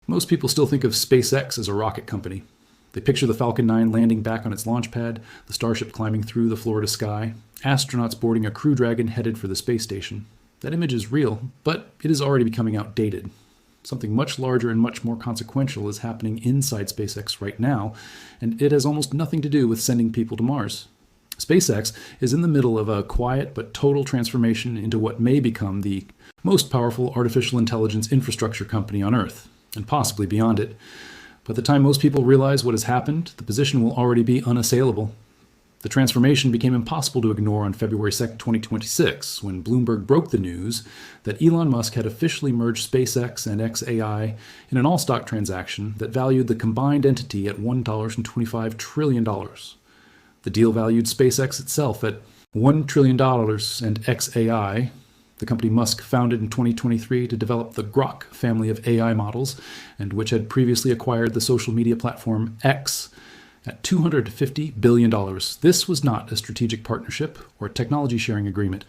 Most people still think of SpaceX as a rocket company. They picture the Falcon 9 landing back on its launch pad, the Starship climbing through the Florida sky, astronauts boarding a Crew Dragon headed for the space station. That image is real, but it is already becoming outdated. Something much larger and much more consequential is happening inside SpaceX right now, and it has almost nothing to do with sending people to Mars. SpaceX is in the middle of a quiet but total transformation into what may become the most powerful artificial intelligence infrastructure company on Earth, and possibly beyond it. By the time most people realize what has happened, the position will already be unassailable. The transformation became impossible to ignore on February 2, 2026, when Bloomberg broke the news that Elon Musk had officially merged SpaceX and XAI in an all-stock transaction that valued the combined entity at $1.25 trillion. The deal valued SpaceX itself at $1 trillion and XAI, the company Musk founded in 2023 to develop the Grok family of AI models, and which had previously acquired the social media platform X, at $250 billion. This was not a strategic partnership or technology sharing agreement.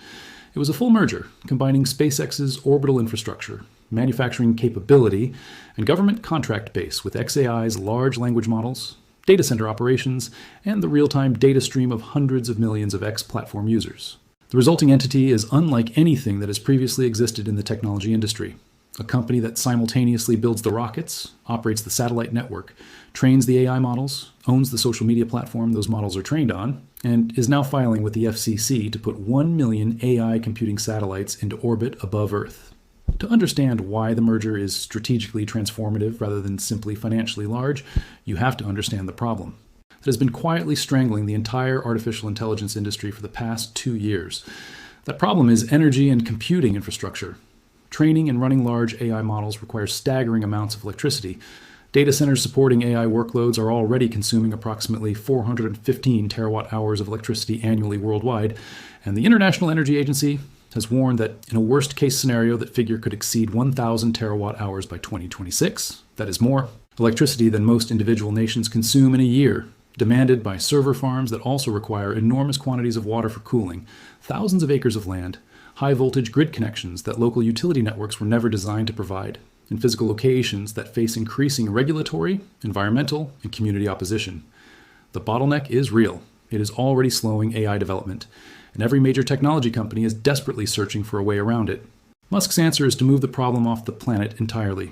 It was a full merger, combining SpaceX's orbital infrastructure, manufacturing capability, and government contract base with XAI's large language models, data center operations, and the real-time data stream of hundreds of millions of X platform users. The resulting entity is unlike anything that has previously existed in the technology industry. A company that simultaneously builds the rockets, operates the satellite network, trains the AI models, owns the social media platform those models are trained on, and is now filing with the FCC to put 1 million AI computing satellites into orbit above Earth. To understand why the merger is strategically transformative rather than simply financially large, you have to understand the problem that has been quietly strangling the entire artificial intelligence industry for the past 2 years. That problem is energy and computing infrastructure. Training and running large AI models requires staggering amounts of electricity. Data centers supporting AI workloads are already consuming approximately 415 terawatt hours of electricity annually worldwide, and the International Energy Agency has warned that in a worst-case scenario, that figure could exceed 1,000 terawatt hours by 2026. That is more electricity than most individual nations consume in a year, demanded by server farms that also require enormous quantities of water for cooling, thousands of acres of land, high-voltage grid connections that local utility networks were never designed to provide, and physical locations that face increasing regulatory, environmental, and community opposition. The bottleneck is real. It is already slowing AI development, and every major technology company is desperately searching for a way around it. Musk's answer is to move the problem off the planet entirely.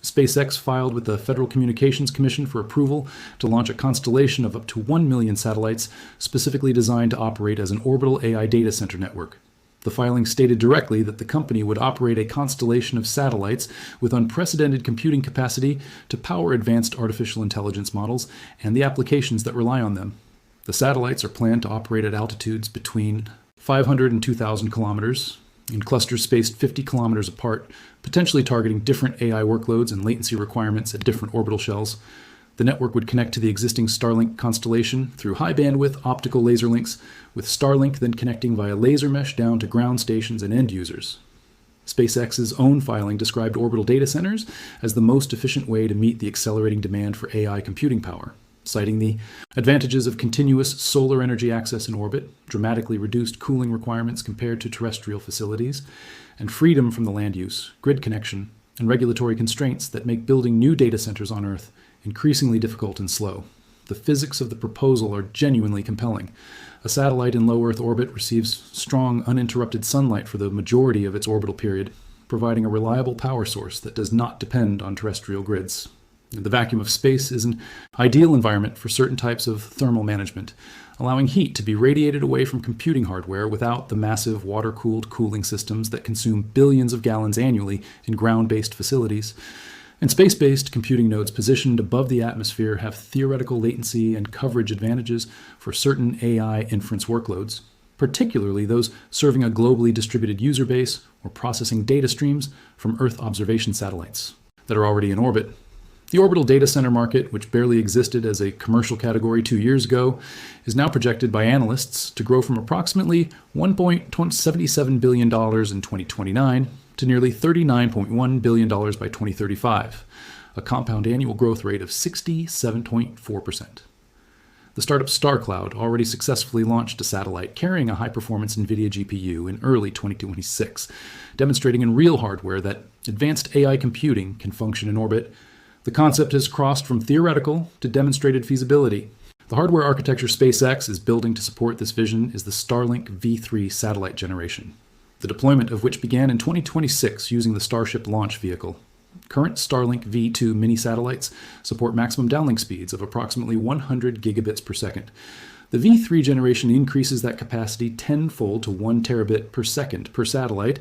SpaceX filed with the Federal Communications Commission for approval to launch a constellation of up to 1 million satellites specifically designed to operate as an orbital AI data center network. The filing stated directly that the company would operate a constellation of satellites with unprecedented computing capacity to power advanced artificial intelligence models and the applications that rely on them. The satellites are planned to operate at altitudes between 500 and 2,000 kilometers, in clusters spaced 50 kilometers apart, potentially targeting different AI workloads and latency requirements at different orbital shells. The network would connect to the existing Starlink constellation through high-bandwidth optical laser links, with Starlink then connecting via laser mesh down to ground stations and end users. SpaceX's own filing described orbital data centers as the most efficient way to meet the accelerating demand for AI computing power, citing the advantages of continuous solar energy access in orbit, dramatically reduced cooling requirements compared to terrestrial facilities, and freedom from the land use, grid connection, and regulatory constraints that make building new data centers on Earth increasingly difficult and slow. The physics of the proposal are genuinely compelling. A satellite in low Earth orbit receives strong, uninterrupted sunlight for the majority of its orbital period, providing a reliable power source that does not depend on terrestrial grids. The vacuum of space is an ideal environment for certain types of thermal management, allowing heat to be radiated away from computing hardware without the massive water-cooled cooling systems that consume billions of gallons annually in ground-based facilities. And space-based computing nodes positioned above the atmosphere have theoretical latency and coverage advantages for certain AI inference workloads, particularly those serving a globally distributed user base or processing data streams from Earth observation satellites that are already in orbit. The orbital data center market, which barely existed as a commercial category 2 years ago, is now projected by analysts to grow from approximately $1.77 billion in 2029 to nearly $39.1 billion by 2035, a compound annual growth rate of 67.4%. The startup StarCloud already successfully launched a satellite carrying a high-performance NVIDIA GPU in early 2026, demonstrating in real hardware that advanced AI computing can function in orbit The concept has crossed from theoretical to demonstrated feasibility. The hardware architecture SpaceX is building to support this vision is the Starlink V3 satellite generation, the deployment of which began in 2026 using the Starship launch vehicle. Current Starlink V2 mini satellites support maximum downlink speeds of approximately 100 gigabits per second. The V3 generation increases that capacity tenfold to 1 terabit per second per satellite,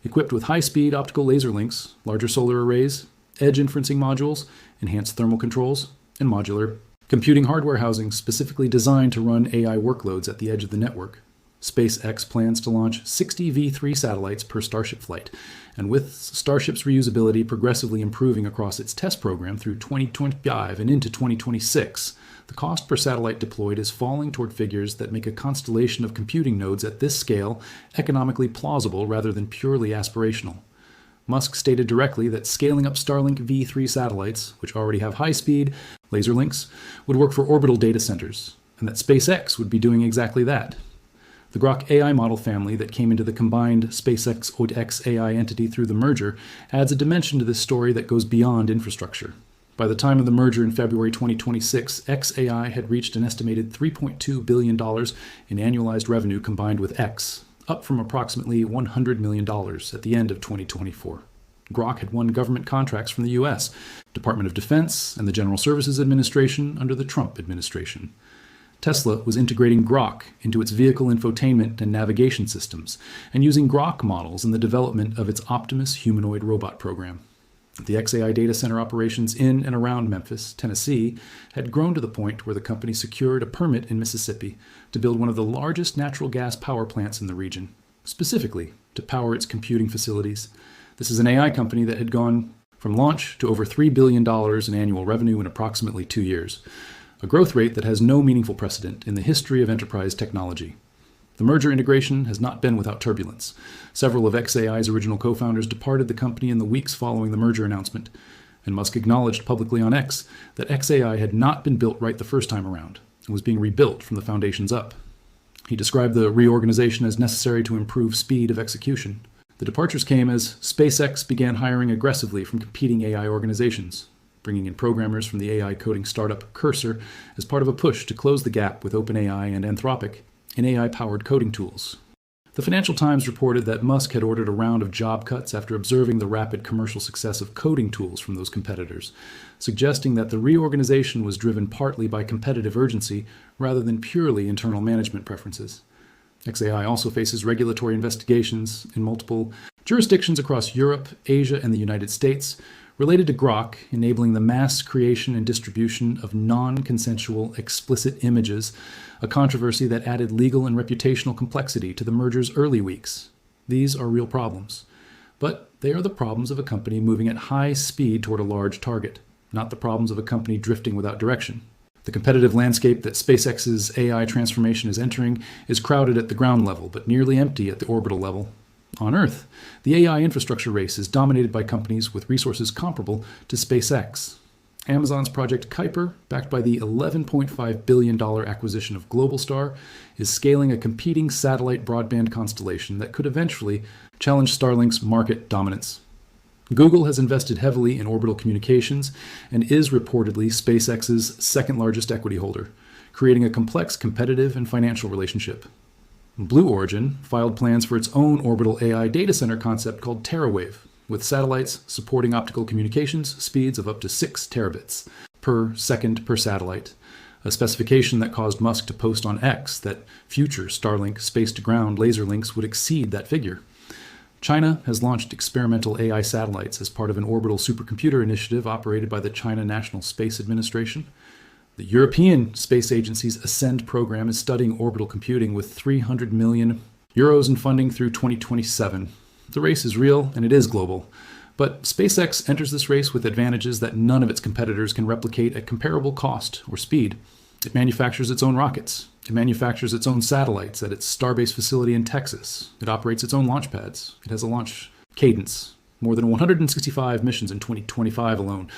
equipped with high-speed optical laser links, larger solar arrays, edge inferencing modules, enhanced thermal controls, and modular computing hardware housings specifically designed to run AI workloads at the edge of the network. SpaceX plans to launch 60 V3 satellites per Starship flight, and with Starship's reusability progressively improving across its test program through 2025 and into 2026, the cost per satellite deployed is falling toward figures that make a constellation of computing nodes at this scale economically plausible rather than purely aspirational. Musk stated directly that scaling up Starlink V3 satellites, which already have high-speed laser links, would work for orbital data centers, and that SpaceX would be doing exactly that. The Grok AI model family that came into the combined SpaceXAI entity through the merger adds a dimension to this story that goes beyond infrastructure. By the time of the merger in February 2026, XAI had reached an estimated $3.2 billion in annualized revenue combined with X, up from approximately $100 million at the end of 2024. Grok had won government contracts from the U.S., Department of Defense, and the General Services Administration under the Trump administration. Tesla was integrating Grok into its vehicle infotainment and navigation systems, and using Grok models in the development of its Optimus humanoid robot program. The XAI data center operations in and around Memphis, Tennessee, had grown to the point where the company secured a permit in Mississippi to build one of the largest natural gas power plants in the region, specifically to power its computing facilities. This is an AI company that had gone from launch to over $3 billion in annual revenue in approximately 2 years, a growth rate that has no meaningful precedent in the history of enterprise technology. The merger integration has not been without turbulence. Several of XAI's original co-founders departed the company in the weeks following the merger announcement, and Musk acknowledged publicly on X that XAI had not been built right the first time around and was being rebuilt from the foundations up. He described the reorganization as necessary to improve speed of execution. The departures came as SpaceX began hiring aggressively from competing AI organizations, bringing in programmers from the AI coding startup Cursor as part of a push to close the gap with OpenAI and Anthropic in AI-powered coding tools. The Financial Times reported that Musk had ordered a round of job cuts after observing the rapid commercial success of coding tools from those competitors, suggesting that the reorganization was driven partly by competitive urgency rather than purely internal management preferences. XAI also faces regulatory investigations in multiple jurisdictions across Europe, Asia, and the United States, related to Grok enabling the mass creation and distribution of non-consensual explicit images, a controversy that added legal and reputational complexity to the merger's early weeks. These are real problems, but they are the problems of a company moving at high speed toward a large target, not the problems of a company drifting without direction. The competitive landscape that SpaceX's AI transformation is entering is crowded at the ground level, but nearly empty at the orbital level. On Earth, the AI infrastructure race is dominated by companies with resources comparable to SpaceX. Amazon's Project Kuiper, backed by the $11.5 billion acquisition of Globalstar, is scaling a competing satellite broadband constellation that could eventually challenge Starlink's market dominance. Google has invested heavily in orbital communications and is reportedly SpaceX's second-largest equity holder, creating a complex competitive and financial relationship. Blue Origin filed plans for its own orbital AI data center concept called TerraWave, with satellites supporting optical communications speeds of up to 6 terabits per second per satellite, a specification that caused Musk to post on X that future Starlink space-to-ground laser links would exceed that figure. China has launched experimental AI satellites as part of an orbital supercomputer initiative operated by the China National Space Administration. The European Space Agency's Ascend program is studying orbital computing with €300 million in funding through 2027. The race is real and it is global, but SpaceX enters this race with advantages that none of its competitors can replicate at comparable cost or speed. It manufactures its own rockets. It manufactures its own satellites at its Starbase facility in Texas. It operates its own launch pads. It has a launch cadence, more than 165 missions in 2025 alone.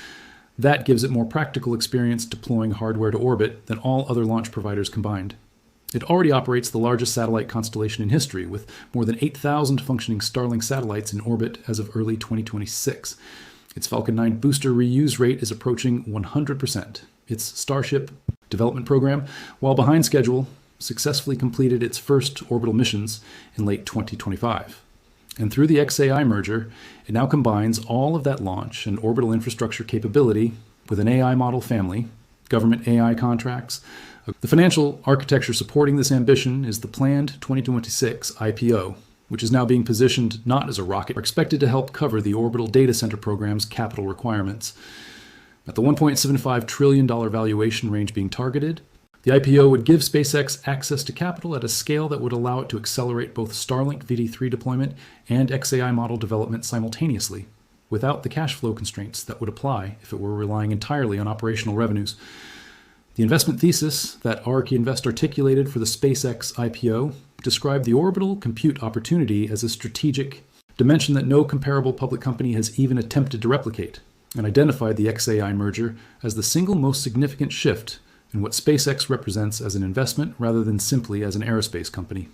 That gives it more practical experience deploying hardware to orbit than all other launch providers combined. It already operates the largest satellite constellation in history, with more than 8,000 functioning Starlink satellites in orbit as of early 2026. Its Falcon 9 booster reuse rate is approaching 100%. Its Starship development program, while behind schedule, successfully completed its first orbital missions in late 2025. And through the XAI merger, it now combines all of that launch and orbital infrastructure capability with an AI model family, government AI contracts. The financial architecture supporting this ambition is the planned 2026 IPO, which is now being positioned not as a rocket, but expected to help cover the orbital data center program's capital requirements. At the $1.75 trillion valuation range being targeted, the IPO would give SpaceX access to capital at a scale that would allow it to accelerate both Starlink V3 deployment and XAI model development simultaneously, without the cash flow constraints that would apply if it were relying entirely on operational revenues. The investment thesis that ARK Invest articulated for the SpaceX IPO described the orbital compute opportunity as a strategic dimension that no comparable public company has even attempted to replicate, and identified the XAI merger as the single most significant shift in what SpaceX represents as an investment rather than simply as an aerospace company.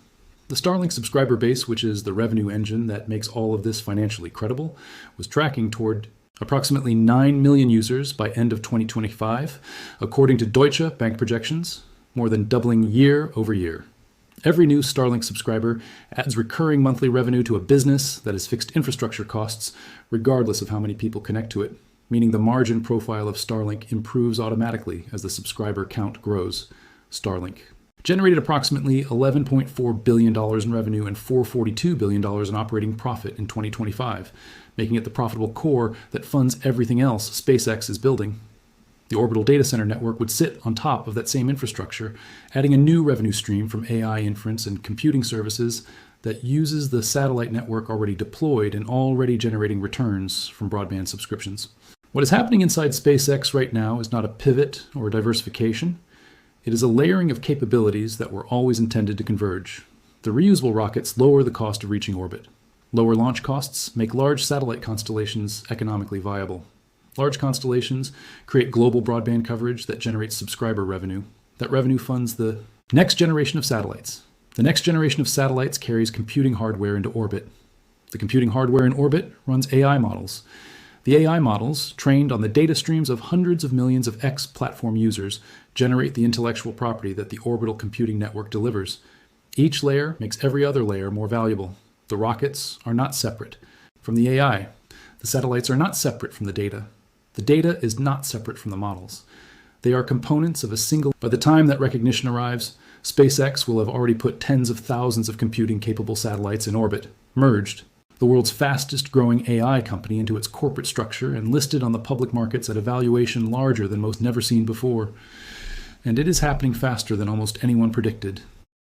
The Starlink subscriber base, which is the revenue engine that makes all of this financially credible, was tracking toward approximately 9 million users by end of 2025, according to Deutsche Bank projections, more than doubling year over year. Every new Starlink subscriber adds recurring monthly revenue to a business that has fixed infrastructure costs, regardless of how many people connect to it, meaning the margin profile of Starlink improves automatically as the subscriber count grows. Starlink generated approximately $11.4 billion in revenue and $442 billion in operating profit in 2025, making it the profitable core that funds everything else SpaceX is building. The orbital data center network would sit on top of that same infrastructure, adding a new revenue stream from AI inference and computing services that uses the satellite network already deployed and already generating returns from broadband subscriptions. What is happening inside SpaceX right now is not a pivot or a diversification. It is a layering of capabilities that were always intended to converge. The reusable rockets lower the cost of reaching orbit. Lower launch costs make large satellite constellations economically viable. Large constellations create global broadband coverage that generates subscriber revenue. That revenue funds the next generation of satellites. The next generation of satellites carries computing hardware into orbit. The computing hardware in orbit runs AI models. The AI models, trained on the data streams of hundreds of millions of X platform users, generate the intellectual property that the orbital computing network delivers. Each layer makes every other layer more valuable. The rockets are not separate from the AI. The satellites are not separate from the data. The data is not separate from the models. They are components of a single. By the time that recognition arrives, SpaceX will have already put tens of thousands of computing-capable satellites in orbit, merged the world's fastest growing AI company into its corporate structure and listed on the public markets at a valuation larger than most never seen before. And it is happening faster than almost anyone predicted.